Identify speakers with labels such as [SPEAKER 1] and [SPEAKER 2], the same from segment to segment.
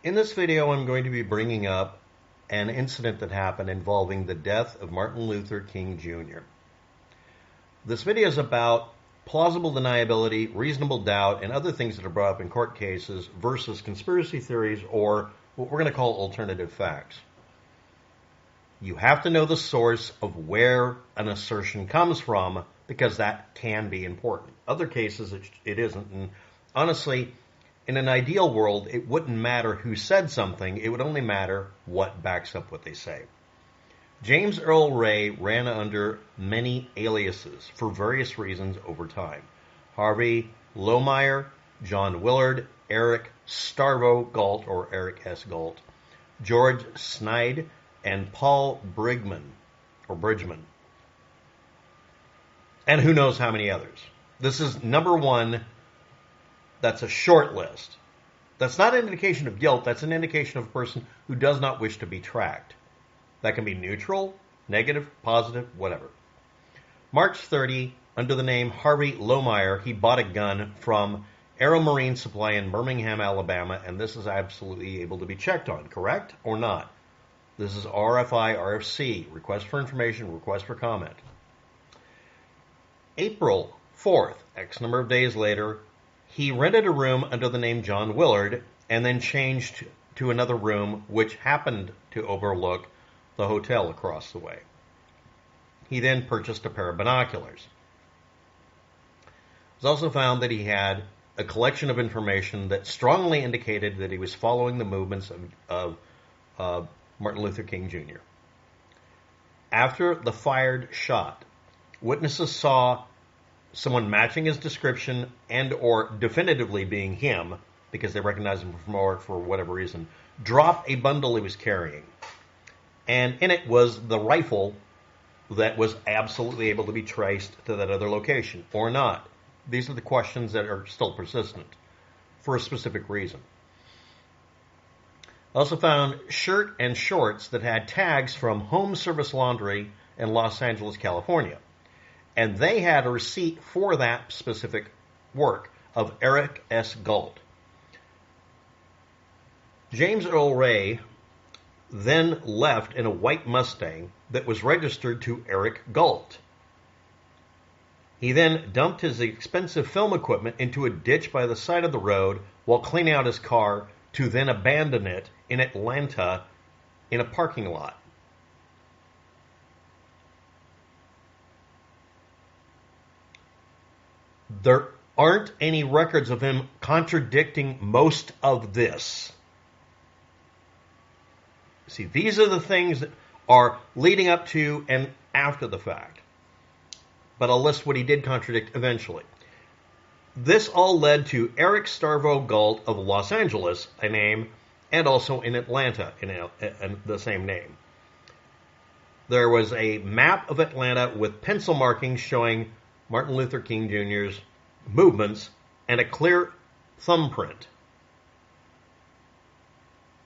[SPEAKER 1] In this video, I'm going to be bringing up an incident that happened involving the death of Martin Luther King Jr. This video is about plausible deniability, reasonable doubt, and other things that are brought up in court cases versus conspiracy theories, or what we're going to call alternative facts. You have to know the source of where an assertion comes from, because that can be important. Other cases, it isn't. And honestly, in an ideal world, it wouldn't matter who said something. It would only matter what backs up what they say. James Earl Ray ran under many aliases for various reasons over time. Harvey Lowmeyer, John Willard, Eric Starvo Galt, or Eric S. Galt, George Sneyd, and Paul Bridgman. And who knows how many others. This is number one. That's a short list. That's not an indication of guilt. That's an indication of a person who does not wish to be tracked. That can be neutral, negative, positive, whatever. March 30, under the name Harvey Lowmeyer, he bought a gun from Aeromarine Supply in Birmingham, Alabama, and this is absolutely able to be checked on, correct or not? This is RFI, RFC, request for information, request for comment. April 4th, X number of days later, he rented a room under the name John Willard and then changed to another room which happened to overlook the hotel across the way. He then purchased a pair of binoculars. It was also found that he had a collection of information that strongly indicated that he was following the movements of Martin Luther King Jr. After the fired shot, witnesses saw someone matching his description and or definitively being him, because they recognized him for whatever reason, drop a bundle he was carrying. And in it was the rifle that was absolutely able to be traced to that other location, or not. These are the questions that are still persistent for a specific reason. Also found shirt and shorts that had tags from Home Service Laundry in Los Angeles, California. And they had a receipt for that specific work of Eric S. Galt. James Earl Ray then left in a white Mustang that was registered to Eric Galt. He then dumped his expensive film equipment into a ditch by the side of the road while cleaning out his car to then abandon it in Atlanta in a parking lot. There aren't any records of him contradicting most of this. See, these are the things that are leading up to and after the fact. But I'll list what he did contradict eventually. This all led to Eric Starvo Galt of Los Angeles, a name, and also in Atlanta, in the same name. There was a map of Atlanta with pencil markings showing Martin Luther King Jr.'s movements and a clear thumbprint.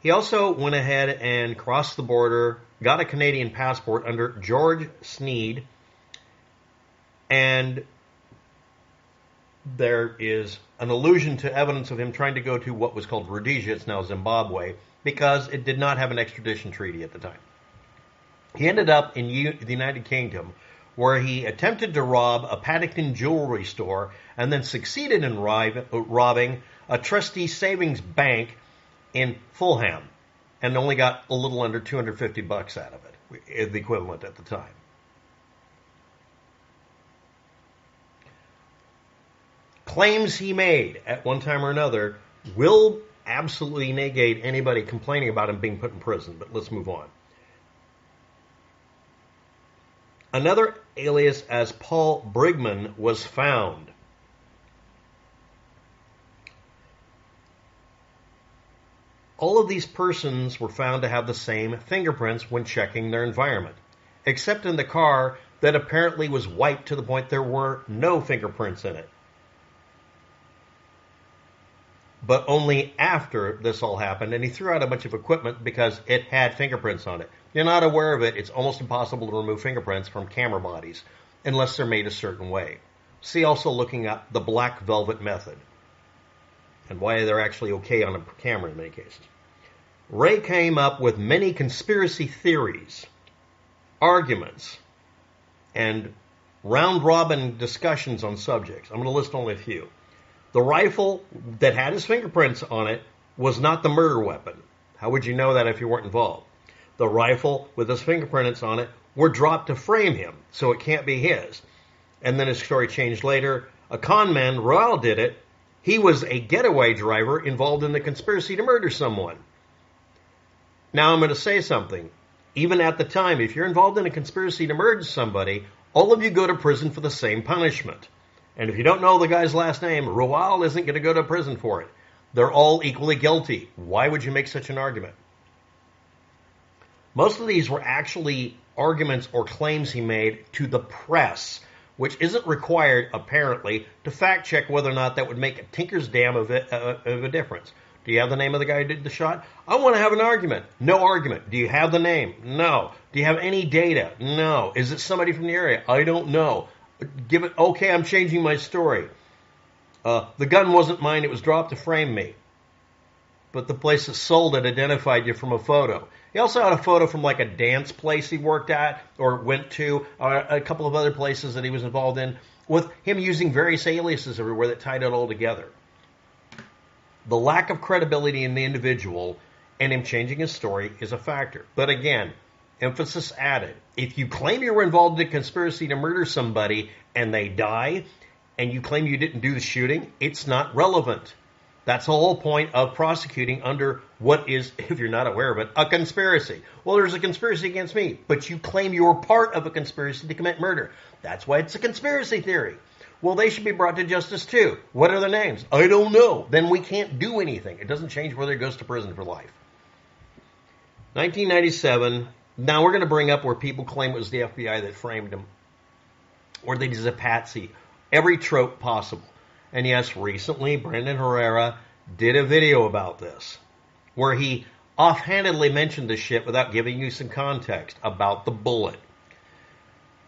[SPEAKER 1] He also went ahead and crossed the border, got a Canadian passport under George Sneyd, and there is an allusion to evidence of him trying to go to what was called Rhodesia, it's now Zimbabwe, because it did not have an extradition treaty at the time. He ended up in the United Kingdom, where he attempted to rob a Paddington jewelry store and then succeeded in robbing a trustee savings bank in Fulham, and only got a little under $250 out of it, the equivalent at the time. Claims he made at one time or another will absolutely negate anybody complaining about him being put in prison, but let's move on. Another alias as Paul Bridgman was found. All of these persons were found to have the same fingerprints when checking their environment, except in the car that apparently was wiped to the point there were no fingerprints in it. But only after this all happened, and he threw out a bunch of equipment because it had fingerprints on it. If you're not aware of it, it's almost impossible to remove fingerprints from camera bodies unless they're made a certain way. See also looking up the black velvet method and why they're actually okay on a camera in many cases. Ray came up with many conspiracy theories, arguments, and round-robin discussions on subjects. I'm going to list only a few. The rifle that had his fingerprints on it was not the murder weapon. How would you know that if you weren't involved? The rifle with his fingerprints on it were dropped to frame him, so it can't be his. And then his story changed later. A con man, Raoul, did it. He was a getaway driver involved in the conspiracy to murder someone. Now I'm going to say something. Even at the time, if you're involved in a conspiracy to murder somebody, all of you go to prison for the same punishment. And if you don't know the guy's last name, Raoul isn't going to go to prison for it. They're all equally guilty. Why would you make such an argument? Most of these were actually arguments or claims he made to the press, which isn't required, apparently, to fact check whether or not that would make a tinker's damn of a difference. Do you have the name of the guy who did the shot? I want to have an argument. No argument. Do you have the name? No. Do you have any data? No. Is it somebody from the area? I don't know. Give it. Okay, I'm changing my story. The gun wasn't mine. It was dropped to frame me. But the place that sold it identified you from a photo. He also had a photo from like a dance place he worked at or went to, or a couple of other places that he was involved in, with him using various aliases everywhere that tied it all together. The lack of credibility in the individual and him changing his story is a factor. But again, emphasis added. If you claim you were involved in a conspiracy to murder somebody and they die, and you claim you didn't do the shooting, it's not relevant. That's the whole point of prosecuting under what is, if you're not aware of it, a conspiracy. Well, there's a conspiracy against me, but you claim you were part of a conspiracy to commit murder. That's why it's a conspiracy theory. Well, they should be brought to justice too. What are their names? I don't know. Then we can't do anything. It doesn't change whether he goes to prison for life. 1997. Now we're going to bring up where people claim it was the FBI that framed him, or that he's a patsy. Every trope possible. And yes, recently, Brandon Herrera did a video about this, where he offhandedly mentioned this shit without giving you some context about the bullet.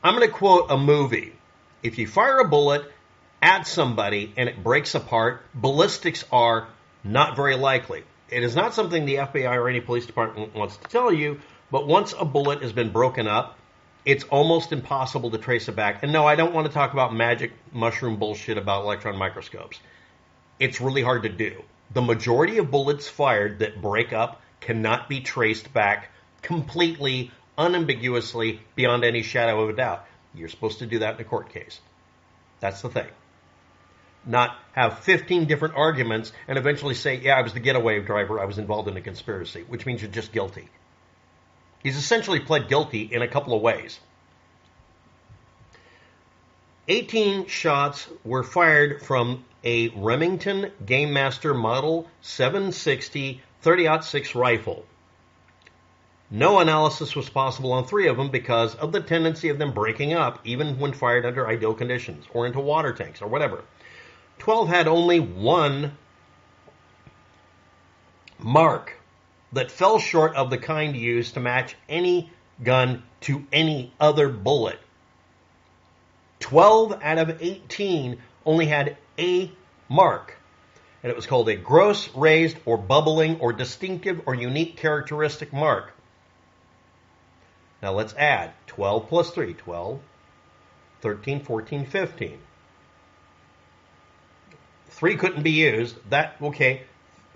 [SPEAKER 1] I'm going to quote a movie. If you fire a bullet at somebody and it breaks apart, ballistics are not very likely. It is not something the FBI or any police department wants to tell you, but once a bullet has been broken up, it's almost impossible to trace it back. And no, I don't want to talk about magic mushroom bullshit about electron microscopes. It's really hard to do. The majority of bullets fired that break up cannot be traced back completely, unambiguously, beyond any shadow of a doubt. You're supposed to do that in a court case. That's the thing. Not have 15 different arguments and eventually say, yeah, I was the getaway driver, I was involved in a conspiracy, which means you're just guilty. He's essentially pled guilty in a couple of ways. 18 shots were fired from a Remington Gamemester Model 760 30-06 rifle. No analysis was possible on 3 of them because of the tendency of them breaking up, even when fired under ideal conditions, or into water tanks, or whatever. 12 had only one mark that fell short of the kind used to match any gun to any other bullet. 12 out of 18 only had a mark, and it was called a gross, raised, or bubbling, or distinctive, or unique characteristic mark. Now let's add 12 plus 3, 12, 13, 14, 15. 3 couldn't be used. Okay,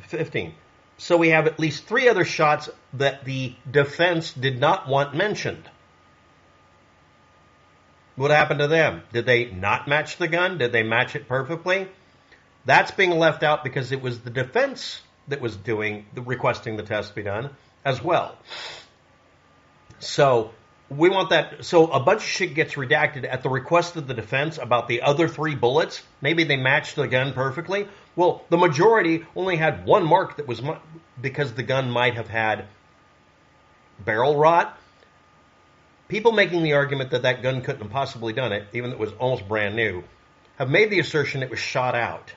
[SPEAKER 1] 15. So we have at least 3 other shots that the defense did not want mentioned. What happened to them? Did they not match the gun? Did they match it perfectly? That's being left out because it was the defense that was requesting the test be done as well. So we want that. So a bunch of shit gets redacted at the request of the defense about the other 3 bullets. Maybe they matched the gun perfectly. Well, the majority only had one mark that was because the gun might have had barrel rot. People making the argument that that gun couldn't have possibly done it, even though it was almost brand new, have made the assertion it was shot out.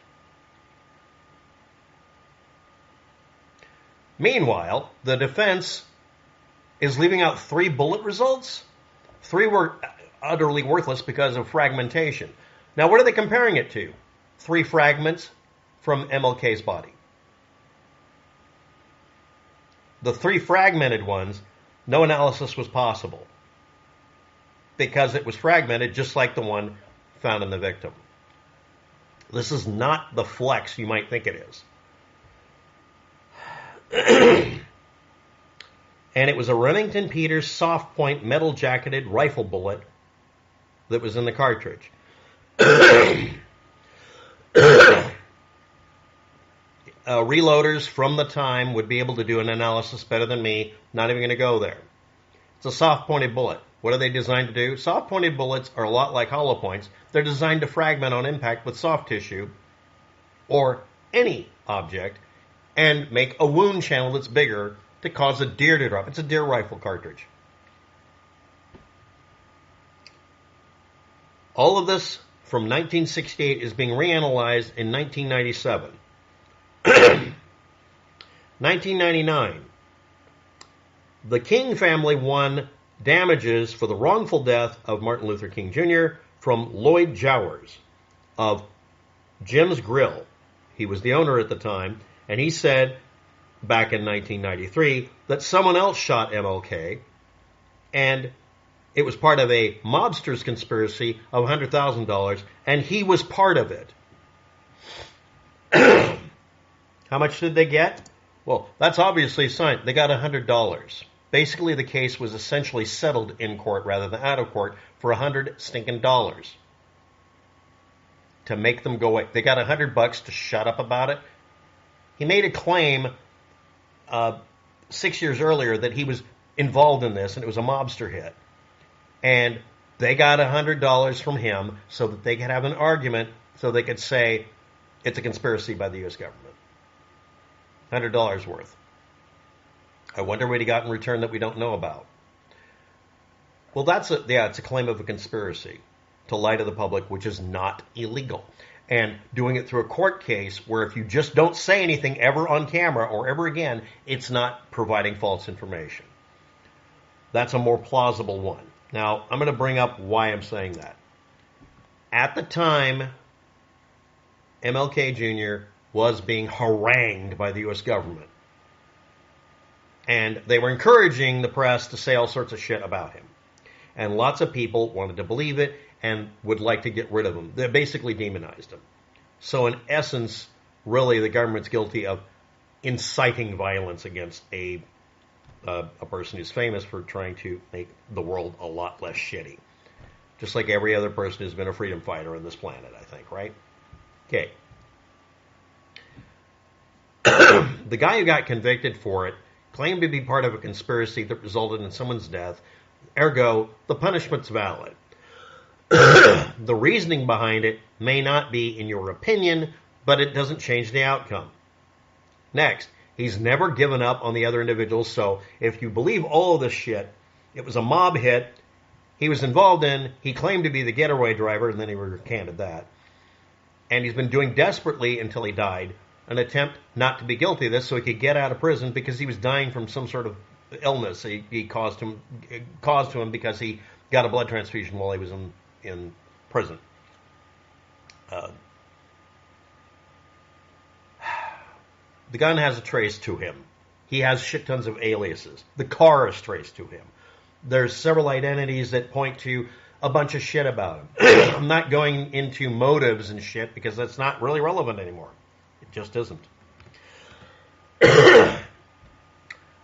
[SPEAKER 1] Meanwhile, the defense is leaving out 3 bullet results. 3 were utterly worthless because of fragmentation. Now, what are they comparing it to? 3 fragments from MLK's body. The 3 fragmented ones, no analysis was possible because it was fragmented just like the one found in the victim. This is not the flex you might think it is. And it was a Remington-Peters soft point metal jacketed rifle bullet that was in the cartridge. Reloaders from the time would be able to do an analysis better than me. Not even going to go there. It's a soft-pointed bullet. What are they designed to do? Soft-pointed bullets are a lot like hollow points. They're designed to fragment on impact with soft tissue or any object and make a wound channel that's bigger to cause a deer to drop. It's a deer rifle cartridge. All of this from 1968 is being reanalyzed in 1997. 1999. The King family won damages for the wrongful death of Martin Luther King Jr. from Lloyd Jowers of Jim's Grill. He was the owner at the time, and he said back in 1993 that someone else shot MLK, and it was part of a mobster's conspiracy of $100,000, and he was part of it. How much did they get? Well, that's obviously signed. They got $100. Basically, the case was essentially settled in court rather than out of court for $100 stinking dollars to make them go away. They got $100 to shut up about it. He made a claim 6 years earlier that he was involved in this, and it was a mobster hit. And they got $100 from him so that they could have an argument, so they could say it's a conspiracy by the U.S. government. $100 worth. I wonder what he got in return that we don't know about. Well, it's a claim of a conspiracy to lie to the public, which is not illegal. And doing it through a court case where if you just don't say anything ever on camera or ever again, it's not providing false information. That's a more plausible one. Now, I'm going to bring up why I'm saying that. At the time, MLK Jr. was being harangued by the U.S. government. And they were encouraging the press to say all sorts of shit about him. And lots of people wanted to believe it and would like to get rid of him. They basically demonized him. So in essence, really, the government's guilty of inciting violence against a person who's famous for trying to make the world a lot less shitty. Just like every other person who's been a freedom fighter on this planet, I think, right? Okay. The guy who got convicted for it claimed to be part of a conspiracy that resulted in someone's death. Ergo, the punishment's valid. The reasoning behind it may not be in your opinion, but it doesn't change the outcome. Next, he's never given up on the other individuals, so if you believe all of this shit, it was a mob hit he was involved in, he claimed to be the getaway driver, and then he recanted that. And he's been doing desperately until he died, an attempt not to be guilty of this so he could get out of prison because he was dying from some sort of illness he caused to him because he got a blood transfusion while he was in prison. The gun has a trace to him. He has shit tons of aliases. The car is traced to him. There's several identities that point to a bunch of shit about him. I'm not going into motives and shit because that's not really relevant anymore. It just isn't.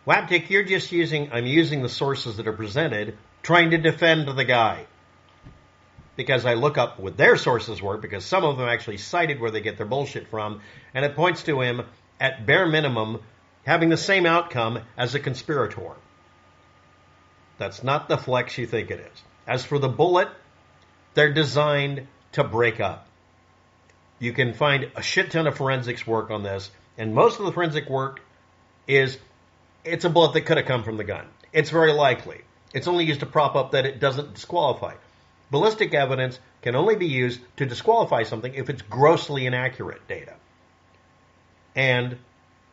[SPEAKER 1] Waptic, I'm using the sources that are presented, trying to defend the guy. Because I look up what their sources were, because some of them actually cited where they get their bullshit from, and it points to him, at bare minimum, having the same outcome as a conspirator. That's not the flex you think it is. As for the bullet, they're designed to break up. You can find a shit ton of forensics work on this, and most of the forensic work is, it's a bullet that could have come from the gun. It's very likely. It's only used to prop up that it doesn't disqualify. Ballistic evidence can only be used to disqualify something if it's grossly inaccurate data. And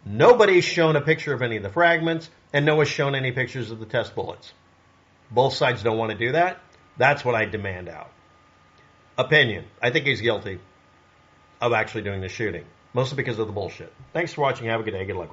[SPEAKER 1] nobody's shown a picture of any of the fragments, and no one's shown any pictures of the test bullets. Both sides don't want to do that. That's what I demand out. Opinion. I think he's guilty of actually doing the shooting. Mostly because of the bullshit. Thanks for watching. Have a good day. Good luck.